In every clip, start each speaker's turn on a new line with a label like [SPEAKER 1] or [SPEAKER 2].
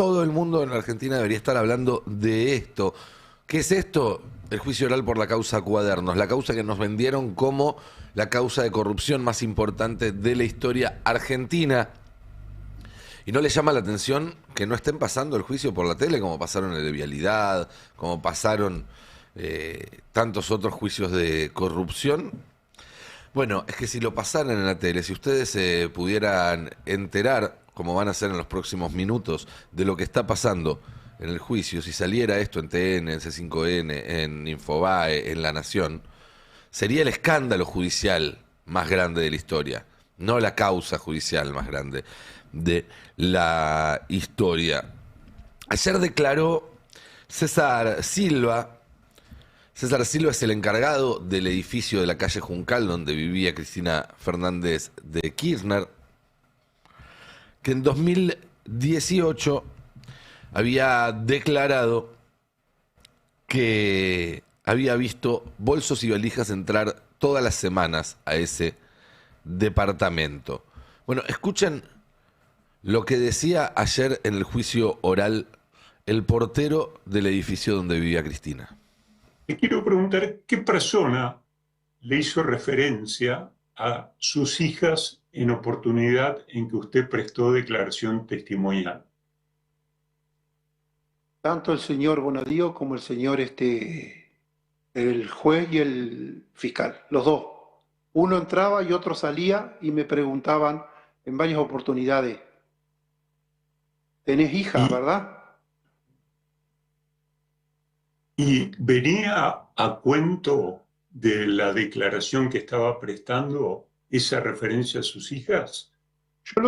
[SPEAKER 1] todo el mundo en la Argentina debería estar hablando de esto. ¿Qué es esto? El juicio oral por la causa Cuadernos, la causa que nos vendieron como la causa de corrupción más importante de la historia argentina. ¿Y no les llama la atención que no estén pasando el juicio por la tele, como pasaron el de Vialidad, como pasaron tantos otros juicios de corrupción? Bueno, es que si lo pasaran en la tele, si ustedes se pudieran enterar, como van a hacer en los próximos minutos, de lo que está pasando en el juicio, si saliera esto en TN, en C5N, en Infobae, en La Nación, sería el escándalo judicial más grande de la historia, no la causa judicial más grande de la historia. Ayer declaró César Silva. César Silva es el encargado del edificio de la calle Juncal donde vivía Cristina Fernández de Kirchner, que en 2018 había declarado que había visto bolsos y valijas entrar todas las semanas a ese departamento. Bueno, escuchen lo que decía ayer en el juicio oral el portero del edificio donde vivía Cristina.
[SPEAKER 2] Te quiero preguntar qué persona le hizo referencia a sus hijas en oportunidad en que usted prestó declaración testimonial.
[SPEAKER 3] Tanto el señor Bonadío como el señor el juez y el fiscal, los dos. Uno entraba y otro salía y me preguntaban en varias oportunidades, ¿tenés hija, verdad?
[SPEAKER 2] ¿Y venía a cuento de la declaración que estaba prestando esa referencia a sus hijas?
[SPEAKER 3] Yo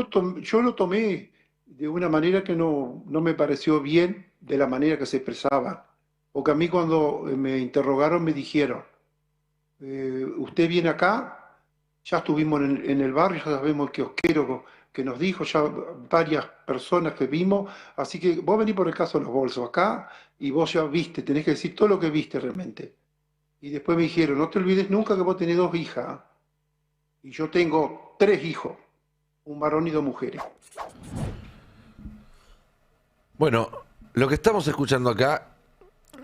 [SPEAKER 3] lo tomé de una manera que no me pareció bien de la manera que se expresaba. Porque a mí cuando me interrogaron me dijeron, usted viene acá, ya estuvimos en el barrio, ya sabemos el kiosquero que nos dijo, ya varias personas que vimos, así que vos venís por el caso de los bolsos acá y vos ya viste, tenés que decir todo lo que viste realmente. Y después me dijeron, no te olvides nunca que vos tenés 2 hijas, y yo tengo 3 hijos, un varón y 2 mujeres.
[SPEAKER 1] Bueno, lo que estamos escuchando acá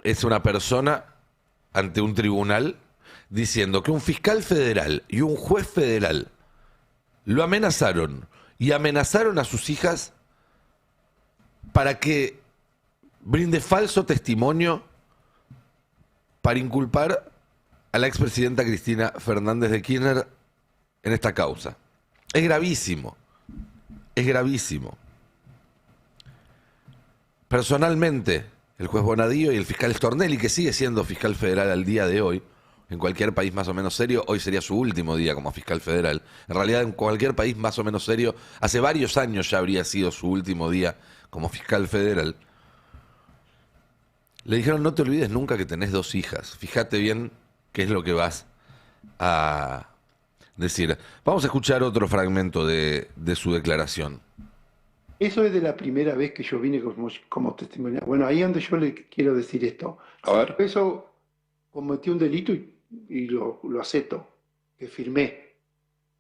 [SPEAKER 1] es una persona ante un tribunal diciendo que un fiscal federal y un juez federal lo amenazaron y amenazaron a sus hijas para que brinde falso testimonio para inculpar a la expresidenta Cristina Fernández de Kirchner en esta causa. Es gravísimo, es gravísimo. Personalmente, el juez Bonadío y el fiscal Stornelli, que sigue siendo fiscal federal al día de hoy, en cualquier país más o menos serio, hoy sería su último día como fiscal federal. En realidad, en cualquier país más o menos serio, hace varios años ya habría sido su último día como fiscal federal. Le dijeron, no te olvides nunca que tenés 2 hijas. Fíjate bien qué es lo que vas a decir. Vamos a escuchar otro fragmento de su declaración.
[SPEAKER 3] Eso es de la primera vez que yo vine como testimonio. Bueno, ahí es donde yo le quiero decir esto.
[SPEAKER 4] A ver.
[SPEAKER 3] Eso cometí un delito y lo acepto, que firmé.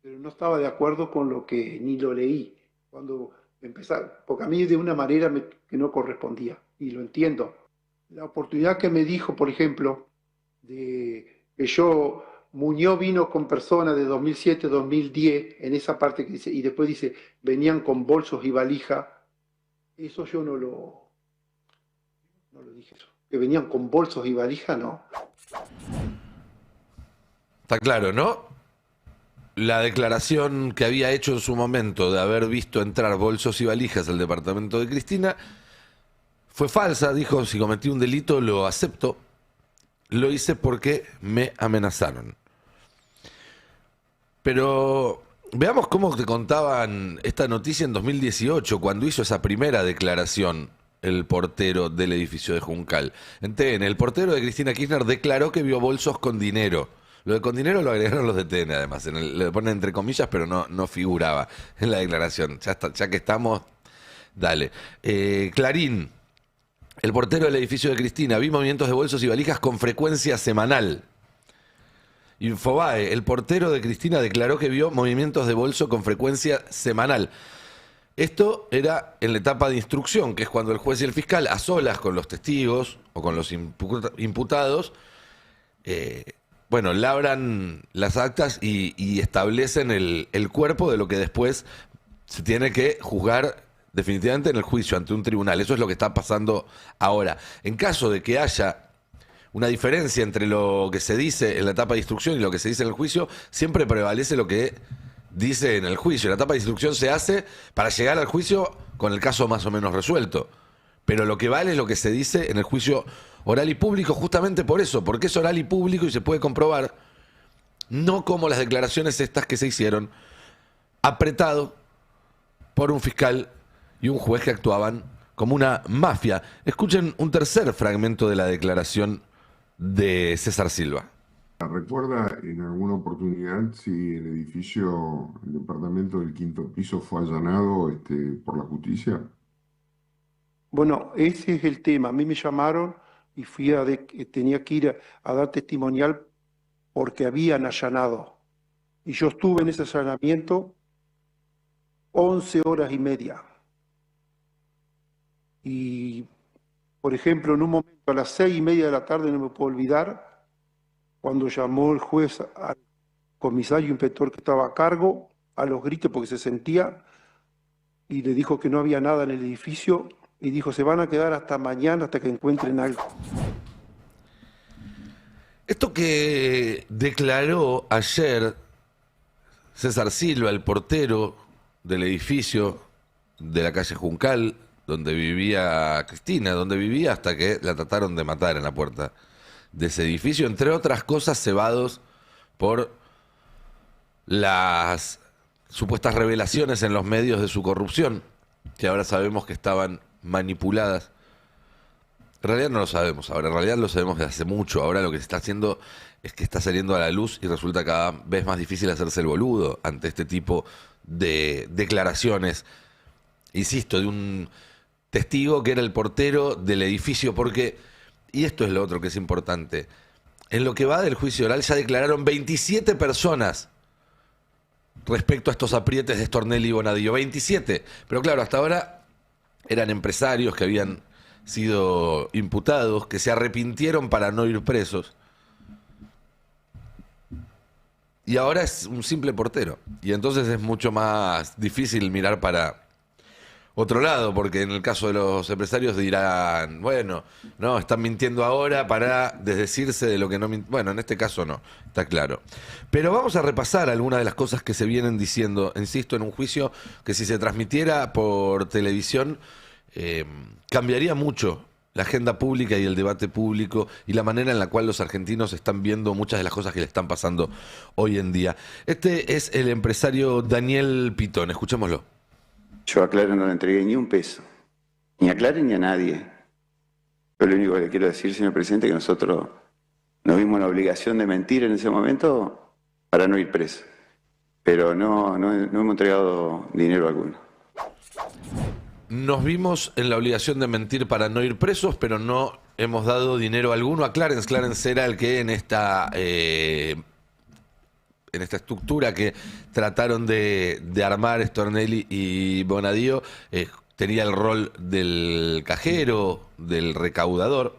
[SPEAKER 3] Pero no estaba de acuerdo con lo que ni lo leí. Cuando empezaba, porque a mí de una manera que no correspondía. Y lo entiendo. La oportunidad que me dijo, por ejemplo, de que Muñoz vino con personas de 2007, 2010, en esa parte que dice, y después dice, venían con bolsos y valija, eso yo no lo dije eso. Que venían con bolsos y valija, no.
[SPEAKER 1] Está claro, ¿no? La declaración que había hecho en su momento de haber visto entrar bolsos y valijas al departamento de Cristina fue falsa. Dijo, si cometí un delito lo acepto. Lo hice porque me amenazaron. Pero veamos cómo te contaban esta noticia en 2018, cuando hizo esa primera declaración el portero del edificio de Juncal. En TN, el portero de Cristina Kirchner declaró que vio bolsos con dinero. Lo de con dinero lo agregaron los de TN, además. Lo ponen entre comillas, pero no figuraba en la declaración. Ya que estamos, dale. Clarín. El portero del edificio de Cristina, vi movimientos de bolsos y valijas con frecuencia semanal. Infobae, el portero de Cristina declaró que vio movimientos de bolso con frecuencia semanal. Esto era en la etapa de instrucción, que es cuando el juez y el fiscal, a solas con los testigos o con los imputados, labran las actas y establecen el cuerpo de lo que después se tiene que juzgar definitivamente en el juicio ante un tribunal. Eso es lo que está pasando ahora. En caso de que haya una diferencia entre lo que se dice en la etapa de instrucción y lo que se dice en el juicio, siempre prevalece lo que dice en el juicio. La etapa de instrucción se hace para llegar al juicio con el caso más o menos resuelto. Pero lo que vale es lo que se dice en el juicio oral y público, justamente por eso, porque es oral y público y se puede comprobar, no como las declaraciones estas que se hicieron, apretado por un fiscal y un juez que actuaban como una mafia. Escuchen un tercer fragmento de la declaración de César Silva.
[SPEAKER 4] ¿Recuerda en alguna oportunidad si el edificio, el departamento del 5º piso fue allanado por la justicia?
[SPEAKER 3] Bueno, ese es el tema. A mí me llamaron y tenía que ir a dar testimonial porque habían allanado. Y yo estuve en ese allanamiento 11 horas y media. Y, por ejemplo, en un momento a las 6:30 de la tarde, no me puedo olvidar, cuando llamó el juez al comisario inspector que estaba a cargo, a los gritos porque se sentía, y le dijo que no había nada en el edificio, y dijo, se van a quedar hasta mañana hasta que encuentren algo.
[SPEAKER 1] Esto que declaró ayer César Silva, el portero del edificio de la calle Juncal, donde vivía Cristina, donde vivía hasta que la trataron de matar en la puerta de ese edificio, entre otras cosas cebados por las supuestas revelaciones en los medios de su corrupción, que ahora sabemos que estaban manipuladas. En realidad no lo sabemos ahora, en realidad lo sabemos desde hace mucho. Ahora lo que se está haciendo es que está saliendo a la luz y resulta cada vez más difícil hacerse el boludo ante este tipo de declaraciones, insisto, de un testigo que era el portero del edificio, porque, y esto es lo otro que es importante, en lo que va del juicio oral ya declararon 27 personas respecto a estos aprietes de Stornelli y Bonadío, 27, pero claro, hasta ahora eran empresarios que habían sido imputados, que se arrepintieron para no ir presos, y ahora es un simple portero, y entonces es mucho más difícil mirar para otro lado, porque en el caso de los empresarios dirán, bueno, no, están mintiendo ahora para desdecirse de lo que no mintieron. Bueno, en este caso no, está claro. Pero vamos a repasar algunas de las cosas que se vienen diciendo, insisto, en un juicio que si se transmitiera por televisión, cambiaría mucho la agenda pública y el debate público y la manera en la cual los argentinos están viendo muchas de las cosas que le están pasando hoy en día. Este es el empresario Daniel Pitón, escuchémoslo.
[SPEAKER 5] Yo a Claren no le entregué ni un peso, ni a Claren ni a nadie. Yo lo único que le quiero decir, señor presidente, es que nosotros nos vimos en la obligación de mentir en ese momento para no ir preso. Pero no hemos entregado dinero alguno.
[SPEAKER 1] Nos vimos en la obligación de mentir para no ir presos, pero no hemos dado dinero alguno a Clarence. Clarence era el que en esta estructura que trataron de armar Stornelli y Bonadío, tenía el rol del cajero, del recaudador.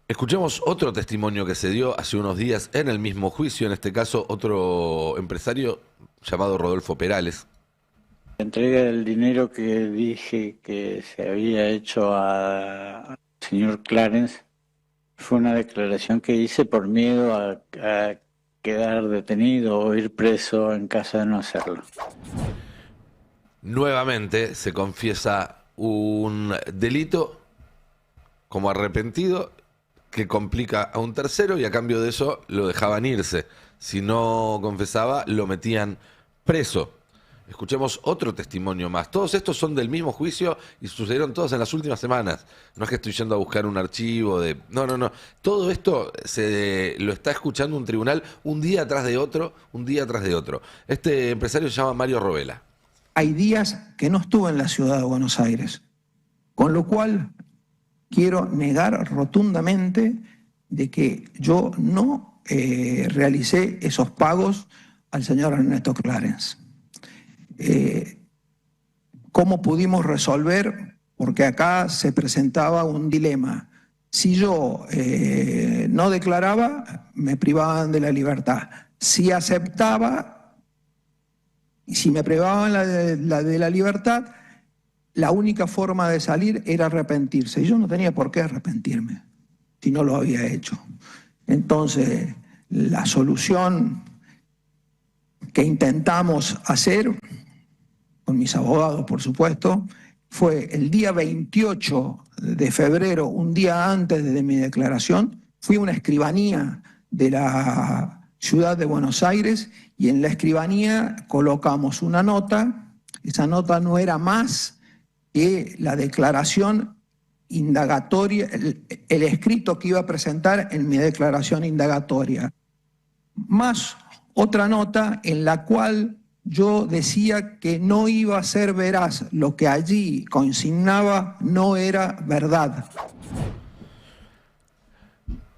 [SPEAKER 1] Escuchemos otro testimonio que se dio hace unos días en el mismo juicio, en este caso otro empresario llamado Rodolfo Perales.
[SPEAKER 6] La entrega del dinero que dije que se había hecho al señor Clarence fue una declaración que hice por miedo a quedar detenido o ir preso en caso de no hacerlo.
[SPEAKER 1] Nuevamente se confiesa un delito como arrepentido que complica a un tercero y a cambio de eso lo dejaban irse. Si no confesaba, lo metían preso. Escuchemos otro testimonio más. Todos estos son del mismo juicio y sucedieron todos en las últimas semanas. No es que estoy yendo a buscar un archivo de... No. Todo esto lo está escuchando un tribunal un día tras de otro, un día tras de otro. Este empresario se llama Mario Robela.
[SPEAKER 7] Hay días que no estuve en la ciudad de Buenos Aires, con lo cual quiero negar rotundamente de que yo no realicé esos pagos al señor Ernesto Clarence. ¿Cómo pudimos resolver? Porque acá se presentaba un dilema. Si yo no declaraba, me privaban de la libertad. Si aceptaba, y si me privaban de la libertad, la única forma de salir era arrepentirse. Y yo no tenía por qué arrepentirme si no lo había hecho. Entonces, la solución que intentamos hacer, con mis abogados, por supuesto, fue el día 28 de febrero, un día antes de mi declaración, fui a una escribanía de la ciudad de Buenos Aires y en la escribanía colocamos una nota. Esa nota no era más que la declaración indagatoria, el escrito que iba a presentar en mi declaración indagatoria, más otra nota en la cual yo decía que no iba a ser veraz, lo que allí consignaba no era verdad.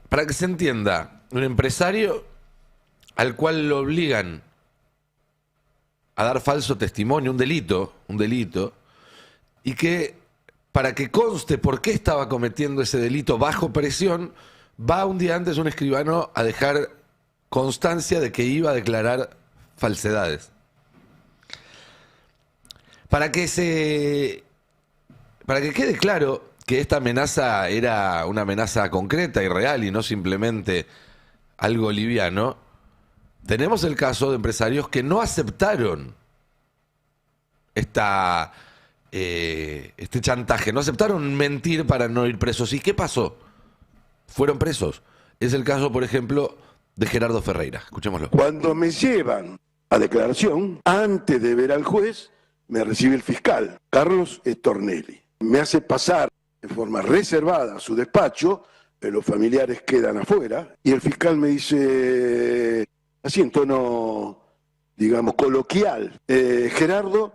[SPEAKER 1] Para que se entienda, un empresario al cual lo obligan a dar falso testimonio, un delito, y que para que conste por qué estaba cometiendo ese delito bajo presión, va un día antes un escribano a dejar constancia de que iba a declarar falsedades. Para que quede claro que esta amenaza era una amenaza concreta y real y no simplemente algo liviano, tenemos el caso de empresarios que no aceptaron este chantaje, no aceptaron mentir para no ir presos. ¿Y qué pasó? Fueron presos. Es el caso, por ejemplo, de Gerardo Ferreira. Escuchémoslo.
[SPEAKER 8] Cuando me llevan a declaración, antes de ver al juez, me recibe el fiscal, Carlos Stornelli. Me hace pasar en forma reservada a su despacho, los familiares quedan afuera, y el fiscal me dice, así en tono, digamos, coloquial, Gerardo,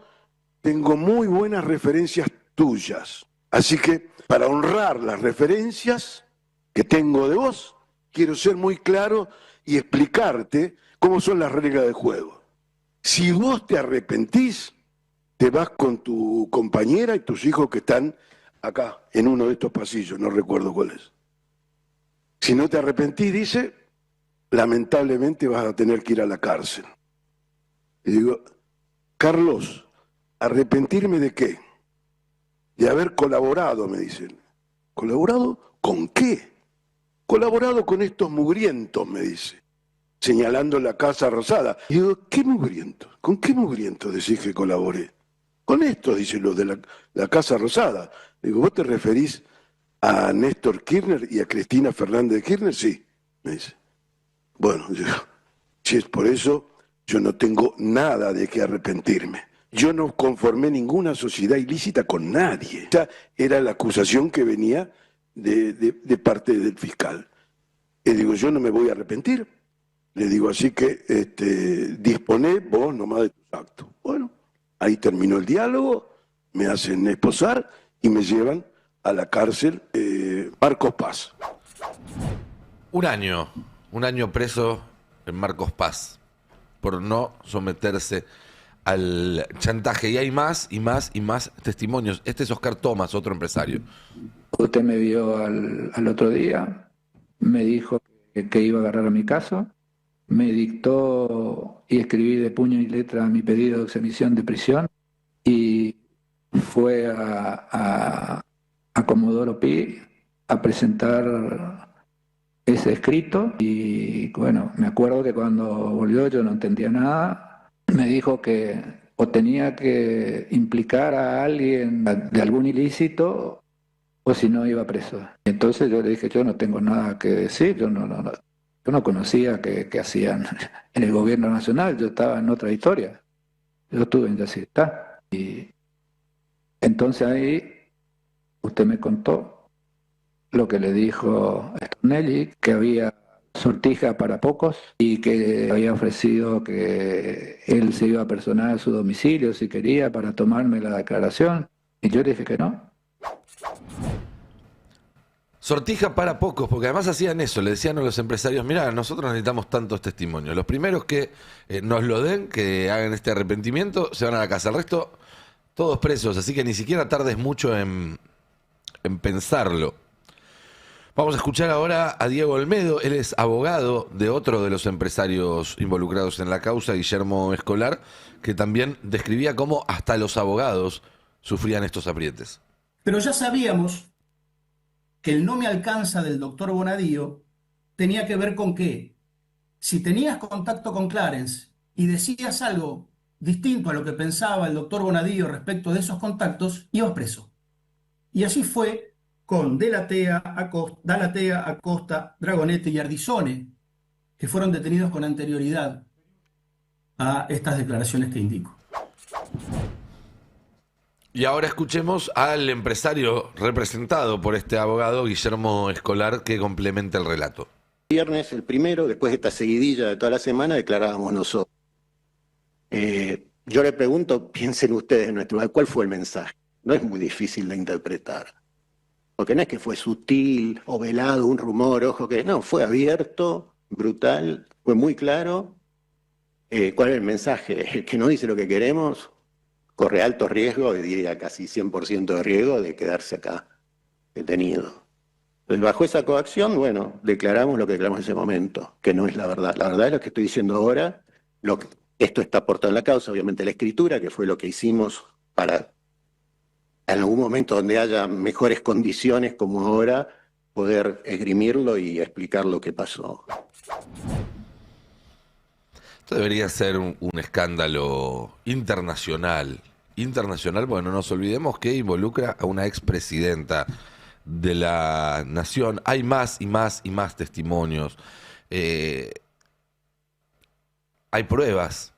[SPEAKER 8] tengo muy buenas referencias tuyas, así que para honrar las referencias que tengo de vos, quiero ser muy claro y explicarte cómo son las reglas del juego. Si vos te arrepentís, te vas con tu compañera y tus hijos que están acá, en uno de estos pasillos, no recuerdo cuál es. Si no te arrepentís, dice, lamentablemente vas a tener que ir a la cárcel. Y digo, Carlos, ¿arrepentirme de qué? De haber colaborado, me dicen. ¿Colaborado con qué? Colaborado con estos mugrientos, me dice, señalando la Casa Rosada. Y digo, ¿qué mugrientos? ¿Con qué mugrientos decís que colaboré? Con estos, dicen los de la Casa Rosada. Digo, ¿vos te referís a Néstor Kirchner y a Cristina Fernández de Kirchner? Sí, me dice. Bueno, si es por eso, yo no tengo nada de qué arrepentirme. Yo no conformé ninguna sociedad ilícita con nadie. Esa era la acusación que venía de parte del fiscal. Y digo, yo no me voy a arrepentir. Le digo, así que disponé vos nomás de tus actos. Bueno, ahí terminó el diálogo, me hacen esposar y me llevan a la cárcel Marcos Paz.
[SPEAKER 1] Un año preso en Marcos Paz por no someterse al chantaje. Y hay más y más y más testimonios. Este es Oscar Tomás, otro empresario.
[SPEAKER 9] Usted me vio al otro día, me dijo que iba a agarrar a mi caso, me dictó y escribí de puño y letra mi pedido de exhibición de prisión y fue a Comodoro Pi a presentar ese escrito y bueno, me acuerdo que cuando volvió yo no entendía nada, me dijo que o tenía que implicar a alguien de algún ilícito o si no iba preso. Entonces yo le dije, yo no tengo nada que decir, yo no conocía qué hacían en el gobierno nacional, yo estaba en otra historia. Yo estuve en Yacyretá. Y entonces ahí usted me contó lo que le dijo Stornelli, que había sortija para pocos y que había ofrecido que él se iba a personar a su domicilio si quería para tomarme la declaración. Y yo le dije que no.
[SPEAKER 1] Sortija para pocos, porque además hacían eso, le decían a los empresarios, mirá, nosotros necesitamos tantos testimonios. Los primeros que nos lo den, que hagan este arrepentimiento, se van a la casa. El resto, todos presos, así que ni siquiera tardes mucho en pensarlo. Vamos a escuchar ahora a Diego Olmedo, él es abogado de otro de los empresarios involucrados en la causa, Guillermo Escolar, que también describía cómo hasta los abogados sufrían estos aprietes.
[SPEAKER 10] Pero ya sabíamos que el no me alcanza del doctor Bonadío tenía que ver con que si tenías contacto con Clarence y decías algo distinto a lo que pensaba el doctor Bonadío respecto de esos contactos, ibas preso. Y así fue con Dalatea, Acosta, Dragonete y Ardizone, que fueron detenidos con anterioridad a estas declaraciones que indico.
[SPEAKER 1] Y ahora escuchemos al empresario representado por este abogado, Guillermo Escolar, que complementa el relato.
[SPEAKER 11] Viernes, el primero, después de esta seguidilla de toda la semana, declarábamos nosotros. Yo le pregunto, piensen ustedes, ¿cuál fue el mensaje? No es muy difícil de interpretar. Porque no es que fue sutil o velado, un rumor, ojo que no, fue abierto, brutal, fue muy claro. ¿Cuál es el mensaje? El que no dice lo que queremos corre alto riesgo, diría casi 100% de riesgo de quedarse acá detenido. Entonces, bajo esa coacción, bueno, declaramos lo que declaramos en ese momento, que no es la verdad. La verdad es lo que estoy diciendo ahora, esto está aportado en la causa, obviamente la escritura, que fue lo que hicimos para en algún momento donde haya mejores condiciones como ahora, poder esgrimirlo y explicar lo que pasó.
[SPEAKER 1] Esto debería ser un escándalo internacional. Internacional, bueno, no nos olvidemos que involucra a una expresidenta de la nación. Hay más y más y más testimonios. Hay pruebas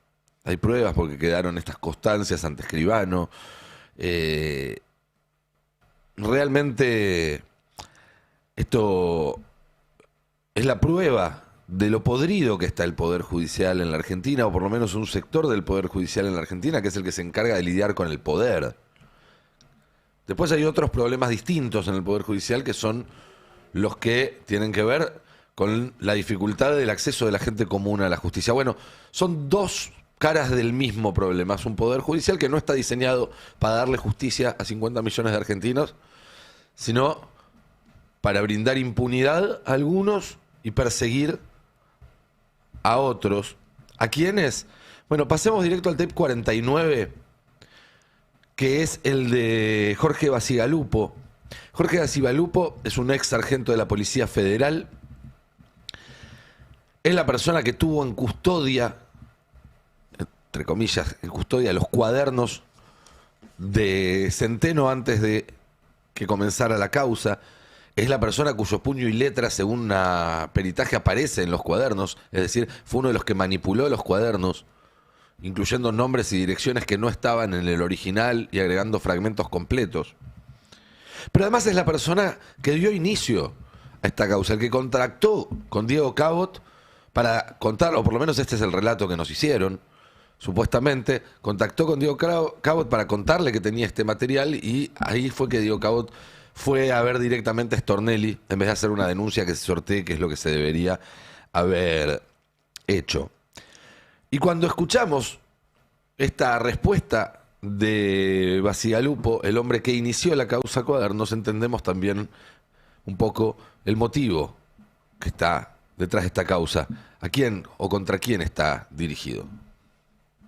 [SPEAKER 1] porque quedaron estas constancias ante escribano. Realmente esto es la prueba de lo podrido que está el Poder Judicial en la Argentina, o por lo menos un sector del Poder Judicial en la Argentina, que es el que se encarga de lidiar con el poder. Después hay otros problemas distintos en el Poder Judicial, que son los que tienen que ver con la dificultad del acceso de la gente común a la justicia. Bueno, son dos caras del mismo problema. Es un Poder Judicial que no está diseñado para darle justicia a 50 millones de argentinos, sino para brindar impunidad a algunos y perseguir a otros. ¿A quiénes? Bueno, pasemos directo al tape 49, que es el de Jorge Bacigalupo. Jorge Bacigalupo es un ex sargento de la Policía Federal. Es la persona que tuvo en custodia, entre comillas, en custodia los cuadernos de Centeno antes de que comenzara la causa. Es la persona cuyo puño y letra, según una peritaje, aparece en los cuadernos. Es decir, fue uno de los que manipuló los cuadernos, incluyendo nombres y direcciones que no estaban en el original y agregando fragmentos completos. Pero además es la persona que dio inicio a esta causa, el que contactó con Diego Cabot para contar, o por lo menos este es el relato que nos hicieron, supuestamente, contactó con Diego Cabot para contarle que tenía este material, y ahí fue que Diego Cabot fue a ver directamente a Stornelli en vez de hacer una denuncia que se sortee, que es lo que se debería haber hecho. Y cuando escuchamos esta respuesta de Bacigalupo, el hombre que inició la causa Cuadernos, entendemos también un poco el motivo que está detrás de esta causa. ¿A quién o contra quién está dirigido?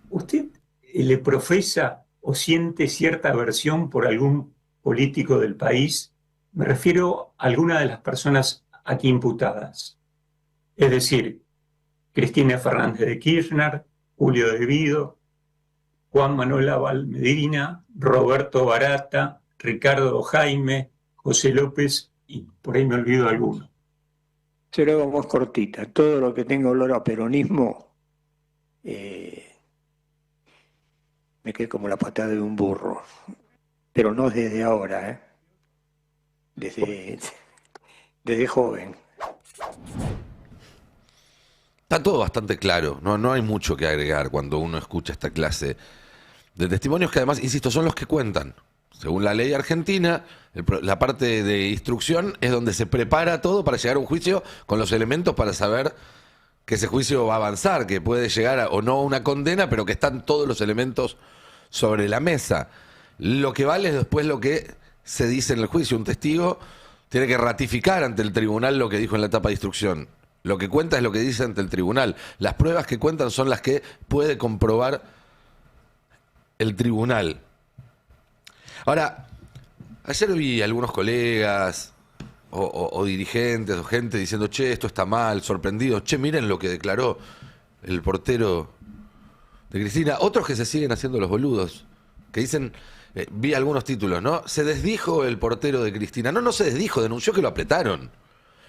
[SPEAKER 2] ¿Usted le profesa o siente cierta aversión por algún político del país? Me refiero a alguna de las personas aquí imputadas. Es decir, Cristina Fernández de Kirchner, Julio De Vido, Juan Manuel Aval Medina, Roberto Barata, Ricardo Jaime, José López, y por ahí me olvido alguno.
[SPEAKER 9] Se lo hago más cortita. Todo lo que tenga olor a peronismo me quedé como la patada de un burro. Pero no desde ahora, desde joven.
[SPEAKER 1] Está todo bastante claro, no hay mucho que agregar cuando uno escucha esta clase de testimonios que además, insisto, son los que cuentan. Según la ley argentina, la parte de instrucción es donde se prepara todo para llegar a un juicio con los elementos para saber que ese juicio va a avanzar, que puede llegar o no a una condena, pero que están todos los elementos sobre la mesa. Lo que vale es después lo que se dice en el juicio. Un testigo tiene que ratificar ante el tribunal lo que dijo en la etapa de instrucción. Lo que cuenta es lo que dice ante el tribunal. Las pruebas que cuentan son las que puede comprobar el tribunal. Ahora, ayer vi algunos colegas o dirigentes o gente diciendo, che, esto está mal, sorprendidos. Che, miren lo que declaró el portero de Cristina. Otros que se siguen haciendo los boludos, que dicen, vi algunos títulos, ¿no? Se desdijo el portero de Cristina. No se desdijo, denunció que lo apretaron.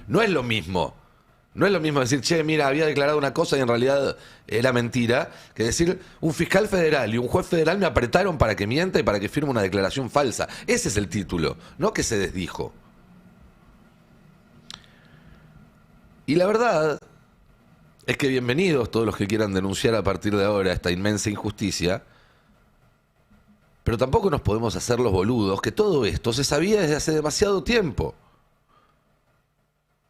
[SPEAKER 1] No es lo mismo. No es lo mismo decir, che, mira, había declarado una cosa y en realidad era mentira, que decir, un fiscal federal y un juez federal me apretaron para que mienta y para que firme una declaración falsa. Ese es el título, no que se desdijo. Y la verdad es que bienvenidos todos los que quieran denunciar a partir de ahora esta inmensa injusticia, pero tampoco nos podemos hacer los boludos que todo esto se sabía desde hace demasiado tiempo.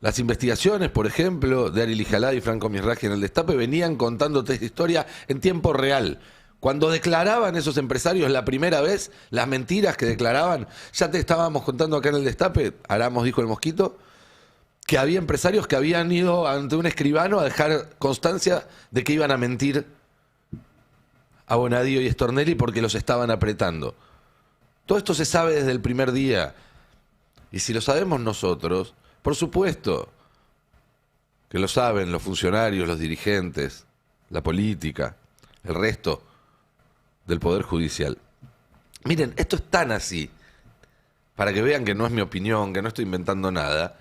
[SPEAKER 1] Las investigaciones, por ejemplo, de Ari Lijalá y Franco Misragi en el Destape venían contándote esta historia en tiempo real. Cuando declaraban esos empresarios la primera vez, las mentiras que declaraban, ya te estábamos contando acá en el Destape, Aramos dijo el Mosquito, que había empresarios que habían ido ante un escribano a dejar constancia de que iban a mentir a Bonadío y Stornelli porque los estaban apretando. Todo esto se sabe desde el primer día. Y si lo sabemos nosotros, por supuesto que lo saben los funcionarios, los dirigentes, la política, el resto del Poder Judicial. Miren, esto es tan así, para que vean que no es mi opinión, que no estoy inventando nada,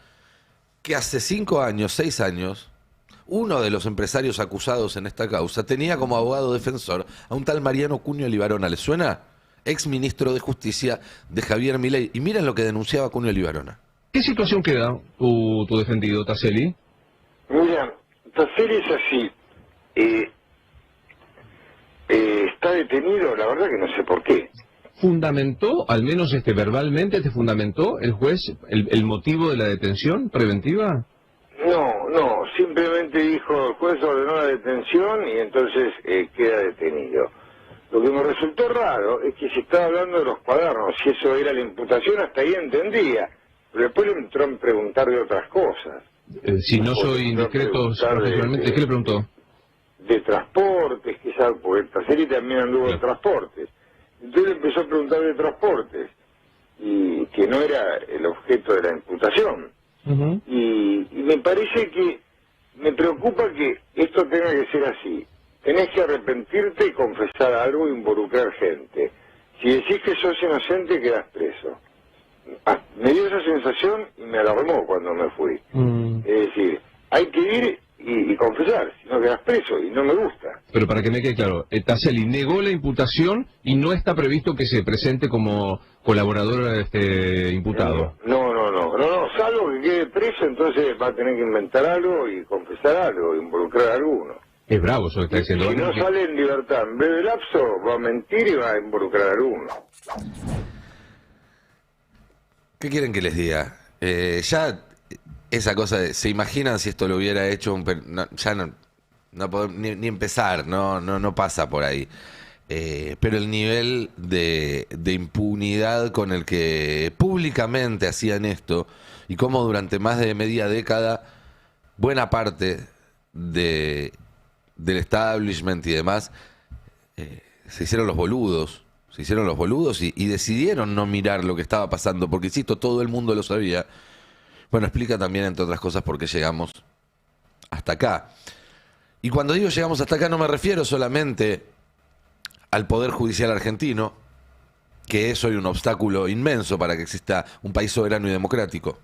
[SPEAKER 1] que hace 5 años, 6 años, uno de los empresarios acusados en esta causa tenía como abogado defensor a un tal Mariano Cunio Libarona. ¿Les suena? Ex ministro de Justicia de Javier Milei. Y miren lo que denunciaba Cunio Libarona.
[SPEAKER 12] ¿Qué situación queda tu defendido, Tasseli?
[SPEAKER 13] Mira, Tasseli es así. Está detenido, la verdad que no sé por qué.
[SPEAKER 12] ¿Fundamentó, al menos verbalmente, te fundamentó el juez el motivo de la detención preventiva?
[SPEAKER 13] No, simplemente dijo, el juez ordenó la detención y entonces queda detenido. Lo que me resultó raro es que se estaba hablando de los cuadernos, si eso era la imputación, hasta ahí entendía. Pero después le entró a preguntar de otras cosas.
[SPEAKER 12] Si no soy indiscreto profesionalmente, ¿qué le preguntó?
[SPEAKER 13] De transportes, quizás, porque Tasseli también anduvo en transportes. Entonces le empezó a preguntar de transportes, y que no era el objeto de la imputación. Y me parece que, me preocupa que esto tenga que ser así. Tenés que arrepentirte y confesar algo e involucrar gente. Si decís que sos inocente, quedás preso. Me dio esa sensación y me alarmó cuando me fui. Es decir, hay que ir y confesar, si no quedas preso, y no me gusta.
[SPEAKER 12] Pero para que me quede claro, Tasseli negó la imputación y no está previsto que se presente como colaborador imputado.
[SPEAKER 13] No, salvo que quede preso, entonces va a tener que inventar algo y confesar algo, involucrar a alguno.
[SPEAKER 12] Es bravo eso que está diciendo.
[SPEAKER 13] Si no sale en libertad en breve lapso, va a mentir y va a involucrar a alguno.
[SPEAKER 1] ¿Qué quieren que les diga? Ya esa cosa de, ¿se imaginan si esto lo hubiera hecho un... ya no podemos ni empezar, no pasa por ahí. Pero el nivel de impunidad con el que públicamente hacían esto y cómo durante más de media década buena parte del establishment y demás se hicieron los boludos y decidieron no mirar lo que estaba pasando, porque insisto, todo el mundo lo sabía. Bueno, explica también, entre otras cosas, por qué llegamos hasta acá. Y cuando digo llegamos hasta acá no me refiero solamente al Poder Judicial argentino, que es hoy un obstáculo inmenso para que exista un país soberano y democrático.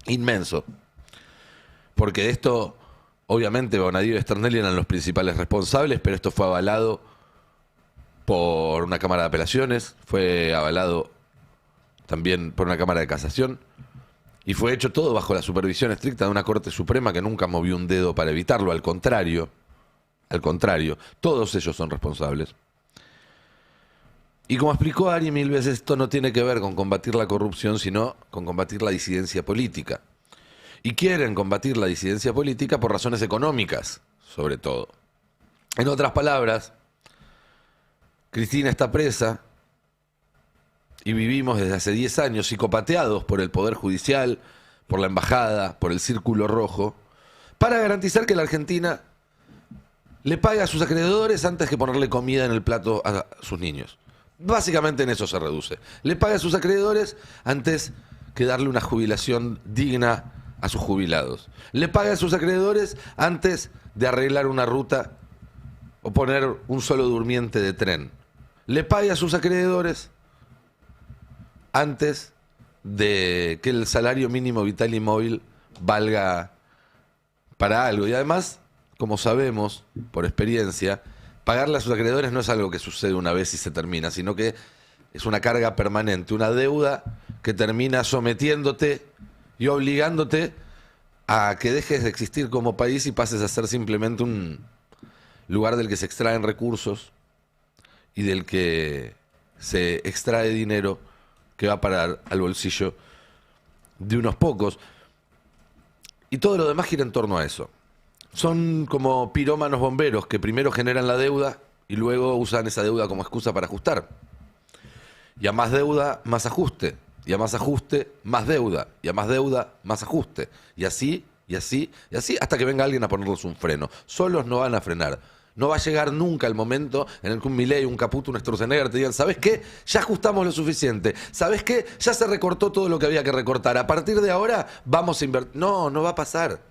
[SPEAKER 1] Inmenso. Porque de esto, obviamente, Bonadío y Stornelli eran los principales responsables, pero esto fue avalado por una Cámara de Apelaciones, fue avalado también por una Cámara de Casación, y fue hecho todo bajo la supervisión estricta de una Corte Suprema que nunca movió un dedo para evitarlo, al contrario, todos ellos son responsables. Y como explicó Ari mil veces, esto no tiene que ver con combatir la corrupción, sino con combatir la disidencia política. Y quieren combatir la disidencia política por razones económicas, sobre todo. En otras palabras, Cristina está presa y vivimos desde hace 10 años psicopateados por el Poder Judicial, por la Embajada, por el Círculo Rojo, para garantizar que la Argentina le pague a sus acreedores antes que ponerle comida en el plato a sus niños. Básicamente en eso se reduce. Le paga a sus acreedores antes que darle una jubilación digna a sus jubilados. Le paga a sus acreedores antes de arreglar una ruta o poner un solo durmiente de tren. Le paga a sus acreedores antes de que el salario mínimo vital y móvil valga para algo. Y además, como sabemos por experiencia, pagarle a sus acreedores no es algo que sucede una vez y se termina, sino que es una carga permanente, una deuda que termina sometiéndote y obligándote a que dejes de existir como país y pases a ser simplemente un lugar del que se extraen recursos y del que se extrae dinero que va a parar al bolsillo de unos pocos. Y todo lo demás gira en torno a eso. Son como pirómanos bomberos que primero generan la deuda y luego usan esa deuda como excusa para ajustar. Y a más deuda, más ajuste. Y a más ajuste, más deuda. Y a más deuda, más ajuste. Y así, y así, y así, hasta que venga alguien a ponerles un freno. Solos no van a frenar. No va a llegar nunca el momento en el que un Milei, un Caputo, un Sturzenegger te digan, ¿sabes qué? Ya ajustamos lo suficiente. ¿Sabes qué? Ya se recortó todo lo que había que recortar. A partir de ahora vamos a invertir. No, no va a pasar.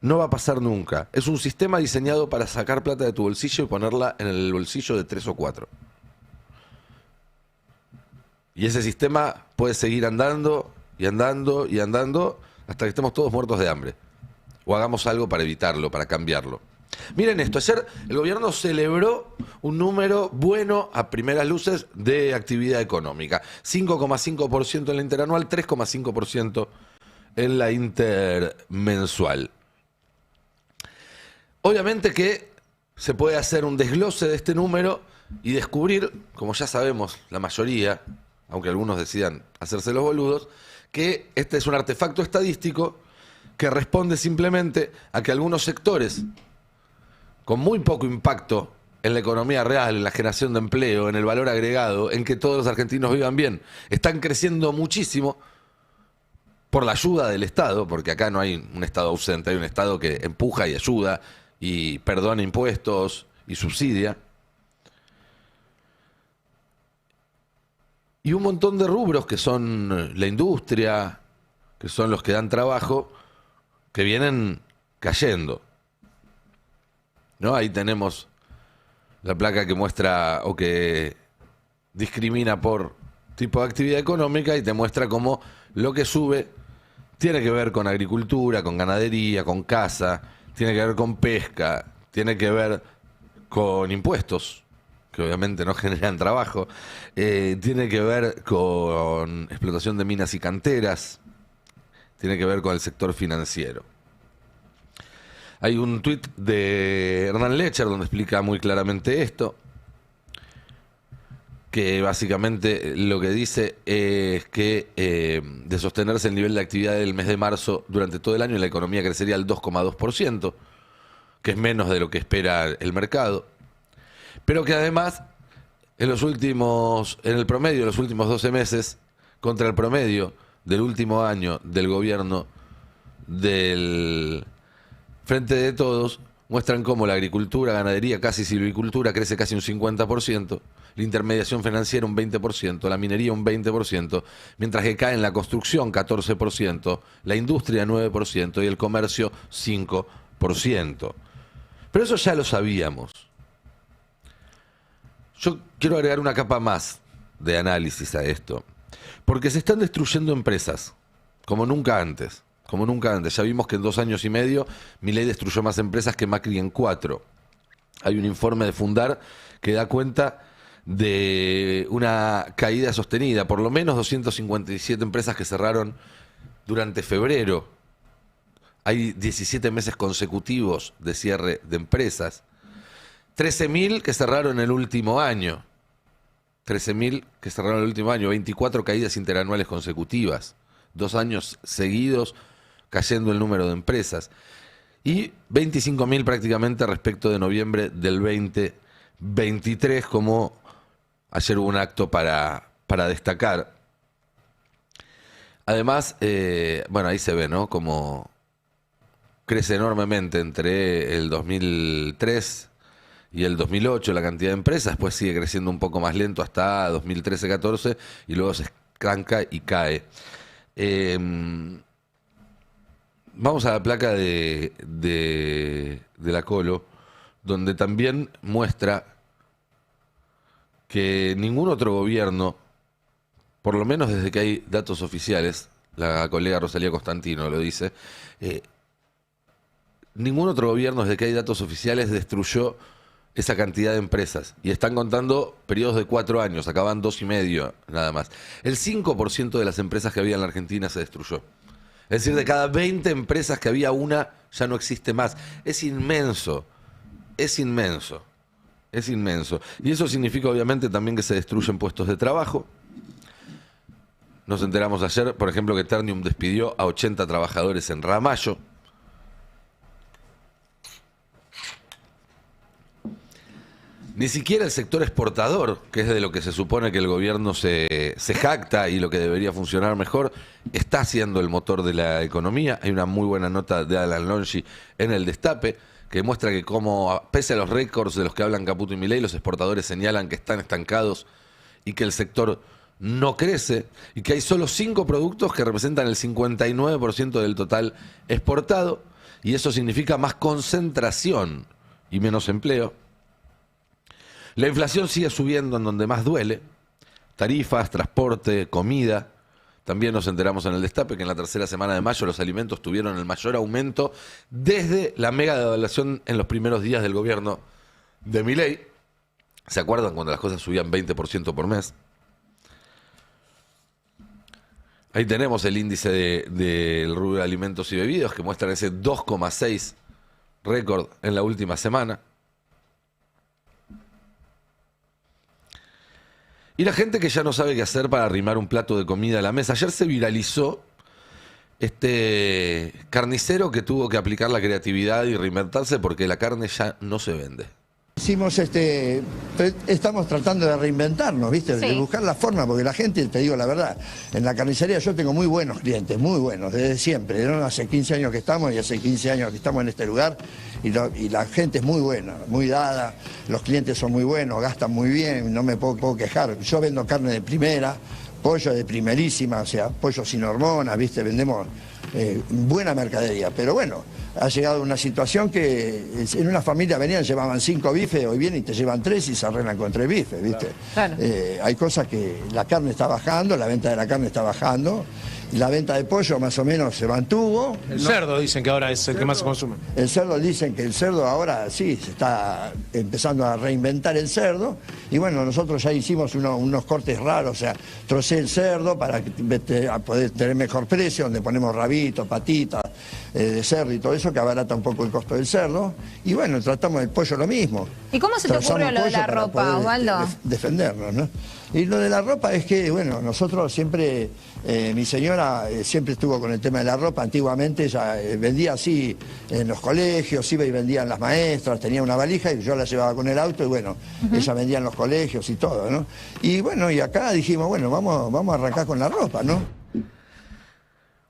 [SPEAKER 1] No va a pasar nunca. Es un sistema diseñado para sacar plata de tu bolsillo y ponerla en el bolsillo de 3 o 4. Y ese sistema puede seguir andando y andando y andando hasta que estemos todos muertos de hambre. O hagamos algo para evitarlo, para cambiarlo. Miren esto, ayer el gobierno celebró un número bueno a primeras luces de actividad económica. 5,5% en la interanual, 3,5% en la intermensual. Obviamente que se puede hacer un desglose de este número y descubrir, como ya sabemos la mayoría, aunque algunos decidan hacerse los boludos, que este es un artefacto estadístico que responde simplemente a que algunos sectores con muy poco impacto en la economía real, en la generación de empleo, en el valor agregado, en que todos los argentinos vivan bien, están creciendo muchísimo por la ayuda del Estado, porque acá no hay un Estado ausente, hay un Estado que empuja y ayuda y perdona impuestos y subsidia. Y un montón de rubros que son la industria, que son los que dan trabajo, que vienen cayendo. ¿No? Ahí tenemos la placa que muestra o que discrimina por tipo de actividad económica y te muestra cómo lo que sube tiene que ver con agricultura, con ganadería, con caza, tiene que ver con pesca, tiene que ver con impuestos, que obviamente no generan trabajo, tiene que ver con explotación de minas y canteras, tiene que ver con el sector financiero. Hay un tuit de Hernán Lecher donde explica muy claramente esto, que básicamente lo que dice es que de sostenerse el nivel de actividad del mes de marzo durante todo el año, la economía crecería al 2,2%, que es menos de lo que espera el mercado, pero que además en el promedio de los últimos 12 meses, contra el promedio del último año del gobierno del Frente de Todos, muestran cómo la agricultura, ganadería, casi silvicultura crece casi un 50%, la intermediación financiera un 20%, la minería un 20%, mientras que cae en la construcción 14%, la industria 9% y el comercio 5%. Pero eso ya lo sabíamos. Yo quiero agregar una capa más de análisis a esto, porque se están destruyendo empresas como nunca antes. Como nunca antes. Ya vimos que en 2 años y medio Milei destruyó más empresas que Macri en 4. Hay un informe de Fundar que da cuenta de una caída sostenida. Por lo menos 257 empresas que cerraron durante febrero. Hay 17 meses consecutivos de cierre de empresas. 13.000 que cerraron el último año. 13.000 que cerraron el último año. 24 caídas interanuales consecutivas. 2 años seguidos cayendo el número de empresas. Y 25.000 prácticamente respecto de noviembre del 2023, como ayer hubo un acto para destacar. Además, bueno, ahí se ve, ¿no? Como crece enormemente entre el 2003 y el 2008 la cantidad de empresas, después sigue creciendo un poco más lento hasta 2013-14 y luego se estanca y cae. Vamos a la placa de la Colo, donde también muestra que ningún otro gobierno, por lo menos desde que hay datos oficiales, la colega Rosalía Constantino lo dice, ningún otro gobierno desde que hay datos oficiales destruyó esa cantidad de empresas. Y están contando periodos de 4 años, acaban 2,5 nada más. El 5% de las empresas que había en la Argentina se destruyó. Es decir, de cada 20 empresas que había, una ya no existe más. Es inmenso, es inmenso, es inmenso. Y eso significa obviamente también que se destruyen puestos de trabajo. Nos enteramos ayer, por ejemplo, que Ternium despidió a 80 trabajadores en Ramallo. Ni siquiera el sector exportador, que es de lo que se supone que el gobierno se jacta y lo que debería funcionar mejor, está siendo el motor de la economía. Hay una muy buena nota de Alan Longi en El Destape, que muestra que como, pese a los récords de los que hablan Caputo y Milei, los exportadores señalan que están estancados y que el sector no crece, y que hay solo 5 productos que representan el 59% del total exportado, y eso significa más concentración y menos empleo. La inflación sigue subiendo en donde más duele: tarifas, transporte, comida. También nos enteramos en El Destape que en la tercera semana de mayo los alimentos tuvieron el mayor aumento desde la mega devaluación en los primeros días del gobierno de Milei. ¿Se acuerdan cuando las cosas subían 20% por mes? Ahí tenemos el índice del rubro de alimentos y bebidas, que muestran ese 2,6 récord en la última semana. Y la gente que ya no sabe qué hacer para arrimar un plato de comida a la mesa. Ayer se viralizó este carnicero que tuvo que aplicar la creatividad y reinventarse porque la carne ya no se vende.
[SPEAKER 14] Estamos tratando de reinventarnos, ¿viste?
[SPEAKER 15] Sí.
[SPEAKER 14] De buscar la forma, porque la gente, te digo la verdad, en la carnicería yo tengo muy buenos clientes, muy buenos, desde siempre, ¿no? Hace 15 años que estamos y hace 15 años que estamos en este lugar y la gente es muy buena, muy dada, los clientes son muy buenos, gastan muy bien, no me puedo quejar. Yo vendo carne de primera, pollo de primerísima, o sea, pollo sin hormonas, ¿viste? Vendemos buena mercadería, pero bueno, ha llegado una situación que en una familia venían, llevaban 5 bifes, hoy vienen y te llevan 3 y se arreglan con 3 bifes, ¿viste?
[SPEAKER 15] Claro.
[SPEAKER 14] Hay cosas que la carne está bajando, la venta de la carne está bajando, y la venta de pollo más o menos se mantuvo.
[SPEAKER 16] El cerdo dicen que ahora es el que más se consume.
[SPEAKER 14] El cerdo, dicen que el cerdo ahora sí, se está empezando a reinventar el cerdo, y bueno, nosotros ya hicimos unos cortes raros, o sea, trocé el cerdo para poder tener mejor precio, donde ponemos rabitos, patitas de cerdo y todo eso, que abarata un poco el costo del cerdo, y bueno, tratamos el pollo lo mismo.
[SPEAKER 15] ¿Y cómo se te
[SPEAKER 14] Trozamos
[SPEAKER 15] ocurrió lo de
[SPEAKER 14] pollo
[SPEAKER 15] la
[SPEAKER 14] para
[SPEAKER 15] ropa,
[SPEAKER 14] poder,
[SPEAKER 15] Osvaldo?
[SPEAKER 14] defendernos, ¿no? Y lo de la ropa es que, bueno, nosotros siempre, mi señora siempre estuvo con el tema de la ropa. Antiguamente ella vendía así en los colegios, iba y vendían las maestras, tenía una valija y yo la llevaba con el auto y bueno, ella vendía en los colegios y todo, ¿no? Y bueno, y acá dijimos, bueno, vamos a arrancar con la ropa, ¿no?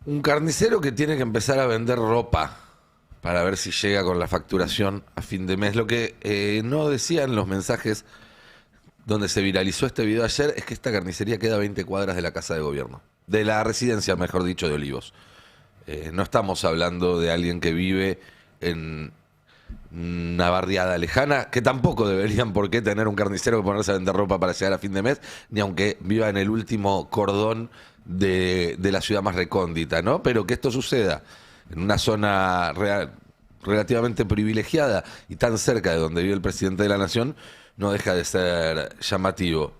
[SPEAKER 1] Un carnicero que tiene que empezar a vender ropa para ver si llega con la facturación a fin de mes. Lo que no decían los mensajes donde se viralizó este video ayer es que esta carnicería queda a 20 cuadras de la casa de gobierno, de la residencia, mejor dicho, de Olivos. No estamos hablando de alguien que vive en una barriada lejana, que tampoco deberían por qué tener un carnicero que ponerse a vender ropa para llegar a fin de mes, ni aunque viva en el último cordón de la ciudad más recóndita, ¿no? Pero que esto suceda en una zona relativamente privilegiada y tan cerca de donde vive el presidente de la Nación, no deja de ser llamativo.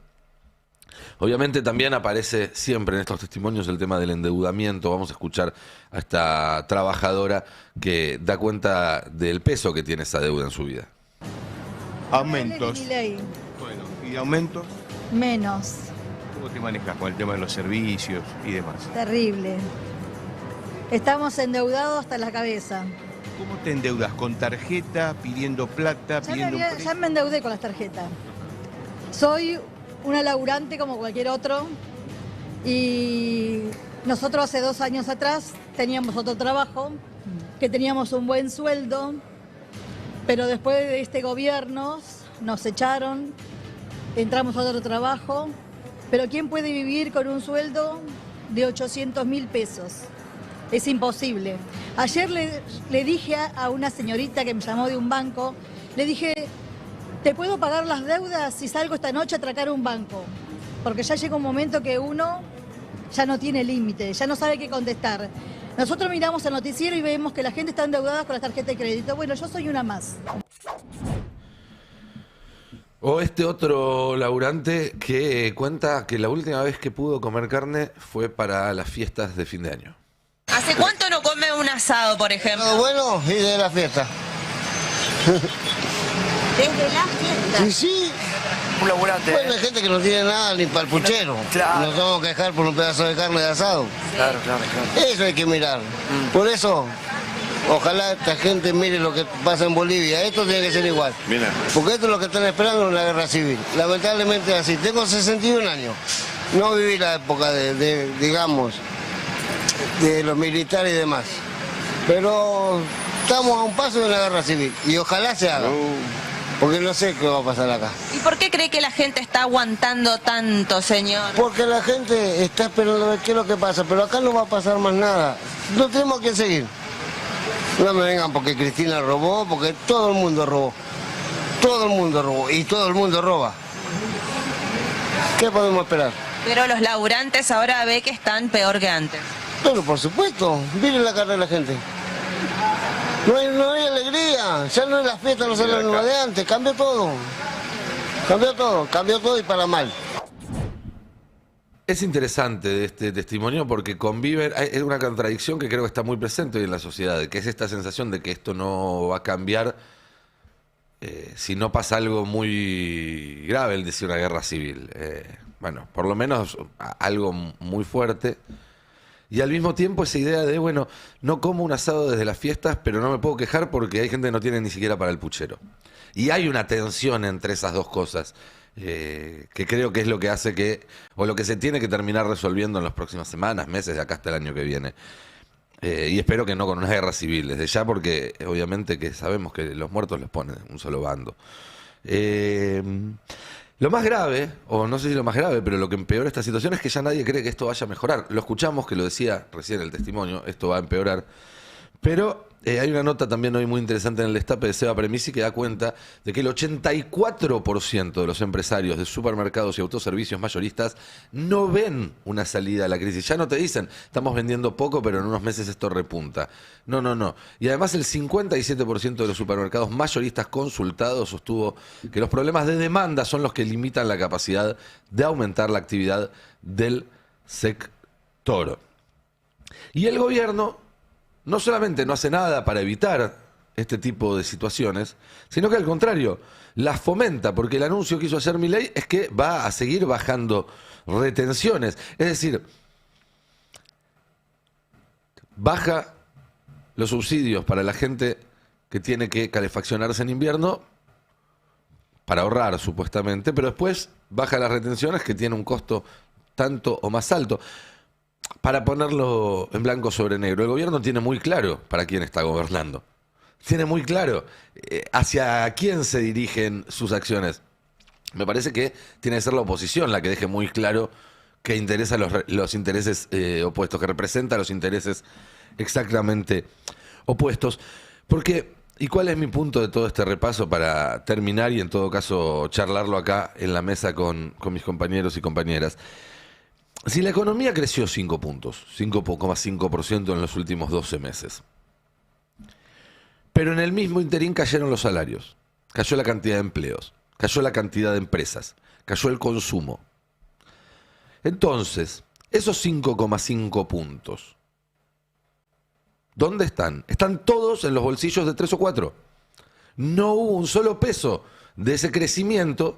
[SPEAKER 1] Obviamente también aparece siempre en estos testimonios el tema del endeudamiento. Vamos a escuchar a esta trabajadora que da cuenta del peso que tiene esa deuda en su vida.
[SPEAKER 15] Aumentos.
[SPEAKER 17] Milei.
[SPEAKER 15] Bueno, ¿y aumentos?
[SPEAKER 17] Menos.
[SPEAKER 15] ¿Cómo te manejas con el tema de los servicios y demás?
[SPEAKER 17] Terrible. Estamos endeudados hasta la cabeza.
[SPEAKER 15] ¿Cómo te endeudas? ¿Con tarjeta, pidiendo plata, pidiendo un
[SPEAKER 17] Ya me endeudé con las tarjetas. Soy una laburante como cualquier otro y nosotros hace 2 años atrás teníamos otro trabajo, que teníamos un buen sueldo, pero después de este gobierno nos echaron, entramos a otro trabajo, pero ¿quién puede vivir con un sueldo de 800.000 pesos? Es imposible. Ayer le dije a una señorita que me llamó de un banco, le dije, ¿te puedo pagar las deudas si salgo esta noche a atracar un banco? Porque ya llega un momento que uno ya no tiene límite, ya no sabe qué contestar. Nosotros miramos el noticiero y vemos que la gente está endeudada con las tarjetas de crédito. Bueno, yo soy una más.
[SPEAKER 1] O este otro laburante que cuenta que la última vez que pudo comer carne fue para las fiestas de fin de año.
[SPEAKER 18] ¿Hace cuánto no come un asado, por ejemplo?
[SPEAKER 19] Bueno, y de la fiesta.
[SPEAKER 18] ¿Desde la fiesta?
[SPEAKER 19] Sí, sí.
[SPEAKER 20] Un laburante.
[SPEAKER 19] Bueno, hay gente que no tiene nada ni para el puchero.
[SPEAKER 20] Claro.
[SPEAKER 19] Nos tenemos que dejar por un pedazo de carne de asado.
[SPEAKER 20] Claro.
[SPEAKER 19] Eso hay que mirar. Por eso, ojalá esta gente mire lo que pasa en Bolivia. Esto tiene que ser igual.
[SPEAKER 20] Mira.
[SPEAKER 19] Porque esto es lo que están esperando en la guerra civil. Lamentablemente es así. Tengo 61 años. No viví la época digamos, de los militares y demás. Pero estamos a un paso de la guerra civil. Y ojalá se haga. Porque no sé qué va a pasar acá.
[SPEAKER 18] ¿Y por qué cree que la gente está aguantando tanto, señor?
[SPEAKER 19] Porque la gente está esperando a ver qué es lo que pasa, pero acá no va a pasar más nada. No tenemos que seguir. No me vengan porque Cristina robó, porque todo el mundo robó. Todo el mundo robó y todo el mundo roba. ¿Qué podemos esperar?
[SPEAKER 18] Pero los laburantes ahora ve que están peor que antes.
[SPEAKER 19] Bueno, por supuesto. Miren la cara de la gente. No hay alegría, ya no es la fiesta, no es la misma de antes, cambió todo y para mal.
[SPEAKER 1] Es interesante este testimonio porque conviven, es una contradicción que creo que está muy presente hoy en la sociedad, que es esta sensación de que esto no va a cambiar si no pasa algo muy grave, el decir una guerra civil. Bueno, por lo menos algo muy fuerte. Y al mismo tiempo esa idea de, bueno, no como un asado desde las fiestas, pero no me puedo quejar porque hay gente que no tiene ni siquiera para el puchero. Y hay una tensión entre esas dos cosas, que creo que es lo que hace que, o lo que se tiene que terminar resolviendo en las próximas semanas, meses, de acá hasta el año que viene. Y espero que no con una guerra civil, desde ya, porque obviamente que sabemos que los muertos los pone un solo bando. Lo más grave, o no sé si lo más grave, pero lo que empeora esta situación es que ya nadie cree que esto vaya a mejorar. Lo escuchamos, que lo decía recién el testimonio, esto va a empeorar. Pero hay una nota también hoy muy interesante en el destape de Seba Premisi que da cuenta de que el 84% de los empresarios de supermercados y autoservicios mayoristas no ven una salida a la crisis. Ya no te dicen, estamos vendiendo poco, pero en unos meses esto repunta. No. Y además el 57% de los supermercados mayoristas consultados sostuvo que los problemas de demanda son los que limitan la capacidad de aumentar la actividad del sector. Y el gobierno no solamente no hace nada para evitar este tipo de situaciones, sino que al contrario, las fomenta, porque el anuncio que hizo ayer Milei es que va a seguir bajando retenciones. Es decir, baja los subsidios para la gente que tiene que calefaccionarse en invierno, para ahorrar supuestamente, pero después baja las retenciones que tiene un costo tanto o más alto. Para ponerlo en blanco sobre negro, el gobierno tiene muy claro para quién está gobernando. Tiene muy claro hacia quién se dirigen sus acciones. Me parece que tiene que ser la oposición la que deje muy claro que interesa los intereses opuestos, que representa los intereses exactamente opuestos. Porque, ¿y cuál es mi punto de todo este repaso para terminar y en todo caso charlarlo acá en la mesa con mis compañeros y compañeras? Si la economía creció 5 puntos, 5,5% en los últimos 12 meses, pero en el mismo interín cayeron los salarios, cayó la cantidad de empleos, cayó la cantidad de empresas, cayó el consumo. Entonces, esos 5,5 puntos, ¿dónde están? Están todos en los bolsillos de 3 o 4. No hubo un solo peso de ese crecimiento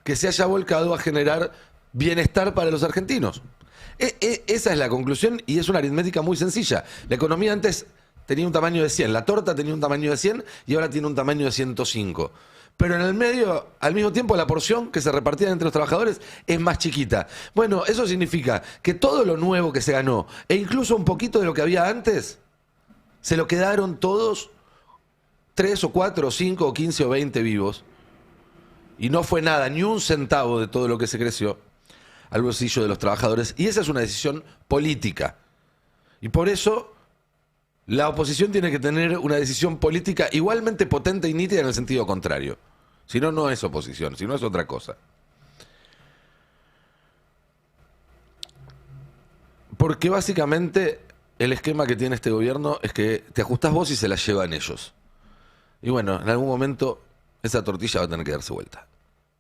[SPEAKER 1] que se haya volcado a generar bienestar para los argentinos. Esa es la conclusión y es una aritmética muy sencilla. La economía antes tenía un tamaño de 100, la torta tenía un tamaño de 100 y ahora tiene un tamaño de 105. Pero en el medio, al mismo tiempo, la porción que se repartía entre los trabajadores es más chiquita. Bueno, eso significa que todo lo nuevo que se ganó, e incluso un poquito de lo que había antes, se lo quedaron todos 3 o 4 o 5 o 15 o 20 vivos. Y no fue nada, ni un centavo de todo lo que se creció al bolsillo de los trabajadores. Y esa es una decisión política. Y por eso la oposición tiene que tener una decisión política igualmente potente y nítida en el sentido contrario. Si no, no es oposición, si no es otra cosa. Porque básicamente el esquema que tiene este gobierno es que te ajustás vos y se la llevan ellos. Y bueno, en algún momento esa tortilla va a tener que darse vuelta.